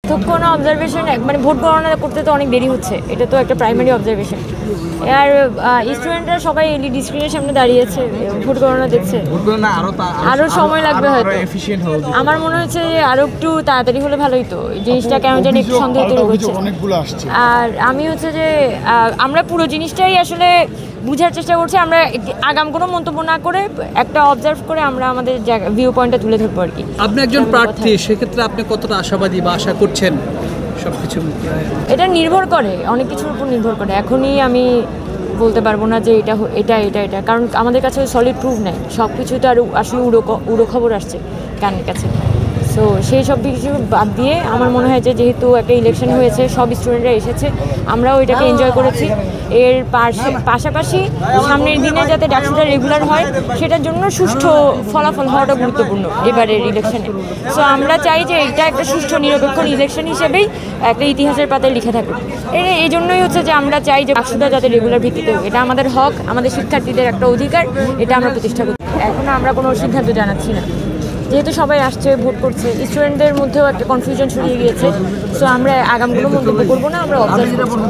ততক্ষণ অবজারভেশন মানে ভোট গণনা করতে তো অনেক দেরি হচ্ছে, এটা তো একটা প্রাইমারি অবজারভেশন। আর স্টুডেন্টরা সবাই এলইডি স্ক্রিনের সামনে দাঁড়িয়েছে, ভোট গণনা দেখছে, আরও সময় লাগবে হয়তো। আমার মনে হচ্ছে যে আরও একটু তাড়াতাড়ি হলে ভালোই, তো জিনিসটা কেন জানি একটু সন্দেহ তৈরি করছে। আর আমি হচ্ছে যে আমরা পুরো জিনিসটাই আসলে বুঝার চেষ্টা করছি, আমরা আগাম কোনো মন্তব্য না করে একটা অবজার্ভ করে আমরা আমাদের ভিউ পয়েন্টটা তুলে ধরবো আর কি। আপনি একজন প্রার্থী, সেক্ষেত্রে আপনি কতটা আশাবাদী বা আশা করছেন সবকিছু? এটা নির্ভর করে, অনেক কিছুর উপর নির্ভর করে। এখনই আমি বলতে পারবো না যে এটা, কারণ আমাদের কাছে সলিড প্রুফ নেই, সব কিছু তো আর আসলে উড়ো খবর আসছে কানের কাছে। সো সেই সব কিছু বাদ দিয়ে আমার মনে হয় যে যেহেতু একটা ইলেকশন হয়েছে, সব স্টুডেন্টরা এসেছে, আমরাও এটাকে এনজয় করেছি। এর পাশাপাশি সামনের দিনে যাতে ডাকসুটা রেগুলার হয়, সেটার জন্য সুষ্ঠু ফলাফল হওয়াটা গুরুত্বপূর্ণ এবারের ইলেকশনে। সো আমরা চাই যে এটা একটা সুষ্ঠু নিরপেক্ষ ইলেকশন হিসেবেই একটা ইতিহাসের পাতায় লিখে থাকুক। এই জন্যই হচ্ছে যে আমরা চাই যে ডাকসুটা যাতে রেগুলার ভিত্তিতে হোক, এটা আমাদের হক, আমাদের শিক্ষার্থীদের একটা অধিকার, এটা আমরা প্রতিষ্ঠা করি। এখনও আমরা কোনো সিদ্ধান্ত জানাচ্ছি না, যেহেতু সবাই আসছে, ভোট করছে, স্টুডেন্টদের মধ্যেও একটা কনফিউশন ছড়িয়ে গিয়েছে। সো আমরা আগামগুলো মন্তব্য করবো না, আমরা অবজার্ভ করবো।